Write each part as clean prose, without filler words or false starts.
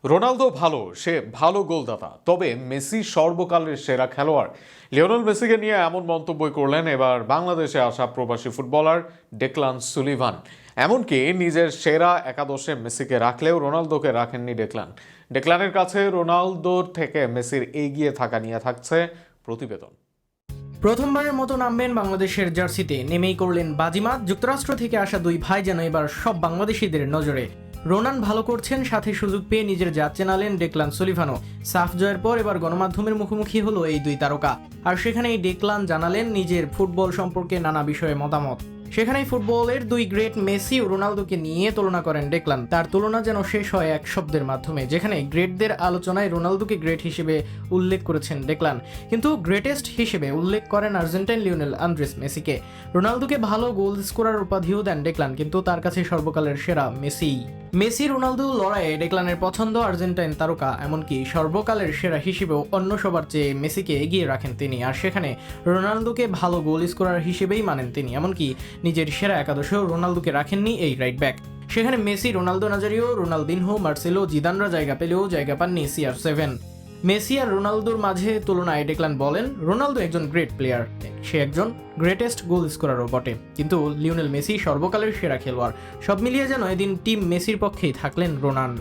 Ronaldo ভালো, সে ভালো গোলদাতা, তবে মেসি সর্বকালের সেরা খেলোয়াড়। লিওনেল মেসিকে নিয়ে এমন মন্তব্য করলেন এবার বাংলাদেশে আসা প্রবাসী ফুটবলার ডেকলান সুলিভান। এমনকি নিজের সেরা একাদশে মেসিকে রাখলেও রোনালদোকে রাখেননি ডেকলান। ডেকলানের কাছে রোনালদোর থেকে মেসির এগিয়ে থাকা নিয়ে থাকছে প্রতিবেদন। প্রথমবারের মতো নামবেন বাংলাদেশের জার্সিতে, নেমেই করলেন বাজিমাত। যুক্তরাষ্ট্র থেকে আসা দুই ভাই যেন এবার সব বাংলাদেশিদের নজরে। রোনান ভালো করছেন, সাথে সুযোগ পেয়ে নিজের জাত চেনালেন ডেকলান সুলিভানও। সাফ জয়ের পর এবার গণমাধ্যমের মুখোমুখি হলো এই দুই তারকা, আর সেখানেই ডেকলান জানালেন নিজের ফুটবল সম্পর্কে নানা বিষয়ে মতামত। সেখানেই ফুটবলের দুই গ্রেট মেসি ও রোনালদোকে নিয়ে তুলনা করেন ডেকলান। তার তুলনা যেন শেষ হয় এক শব্দের মাধ্যমে, যেখানে গ্রেটদের আলোচনায় রোনালদোকে গ্রেট হিসেবে উল্লেখ করেছেন ডেকলান, কিন্তু গ্রেটেস্ট হিসেবে উল্লেখ করেন আর্জেন্টাইন লিওনেল আন্দ্রেস মেসিকে। রোনালদোকে ভালো গোল স্কোরার উপাধিও দেন ডেকলান, কিন্তু তার কাছে সর্বকালের সেরা মেসি রোনালদো লড়াইয়ে ডেকলানের পছন্দ আর্জেন্টাইন তারকা, এমনকি সর্বকালের সেরা হিসেবেও অন্য সবার চেয়ে মেসিকে এগিয়ে রাখেন তিনি। আর সেখানে রোনালদোকে ভালো গোল স্কোরার হিসেবেই মানেন তিনি, এমনকি নিজের সেরা একাদশেও রোনালদোকে রাখেননি এই রাইট ব্যাক। সেখানে Messi, Ronaldo Nazario, Ronaldinho, Marcelo, জিদানরা জায়গা পেলেও জায়গা পাননি CR7। মেসি আর রোনালদোর মাঝে তুলনায় ডেকলান বলেন, রোনালদো একজন গ্রেট প্লেয়ার, সে একজন গ্রেটেস্ট গোল স্কোরারও বটে, কিন্তু লিওনেল মেসি সর্বকালের সেরা খেলোয়াড়। সব মিলিয়ে যেন এদিন টিম মেসির পক্ষেই থাকলেন রোনান।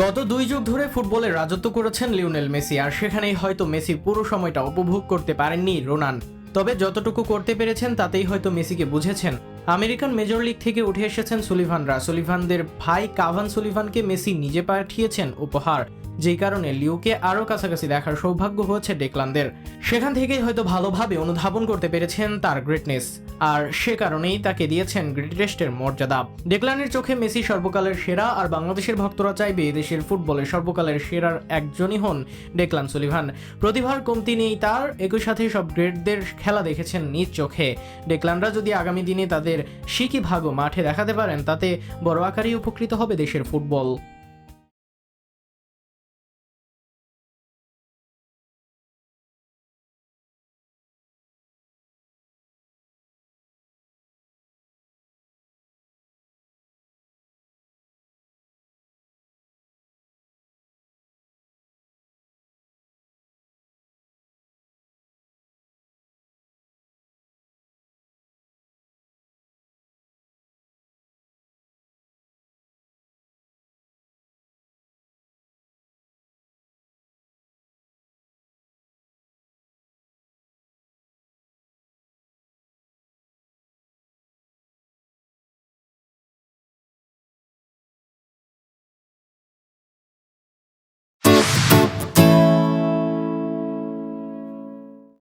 গত 2 যুগ ধরে ফুটবলে রাজত্ব করেছেন লিওনেল মেসি, আর সেখানেই হয়তো মেসির পুরো সময়টা উপভোগ করতে পারেননি রোনান। তবে যতটুকু করতে পেরেছেন তাতেই হয়তো মেসিকে বুঝেছেন। আমেরিকান মেজর লিগ থেকে উঠে এসেছেন সুলিভানরা। সুলিভানদের ভাই কাভান সুলিভানকে মেসি নিজে পাঠিয়েছেন উপহার, যেই কারণে লিওকে আরও কাছাকাছি দেখার সৌভাগ্য হয়েছে ডেকলানদের। সেখান থেকেই হয়তো ভালোভাবে অনুধাবন করতে পেরেছেন তার গ্রেটনেস, আর সে কারণেই তাকে দিয়েছেন গ্রেটেস্টের মর্যাদা। ডেকলানের চোখে মেসি সর্বকালের সেরা, আর বাংলাদেশের ভক্তরা চাইবে দেশের ফুটবলে সর্বকালের সেরার একজনই হন ডেকলান সুলিভান। প্রতিভার কমতি নেই তার, একই সাথে সব গ্রেটদের খেলা দেখেছেন নিজ চোখে। ডেকলানরা যদি আগামী দিনে তাদের শিকি ভাগও মাঠে দেখাতে পারেন, তাতে বড় আকারেই উপকৃত হবে দেশের ফুটবল।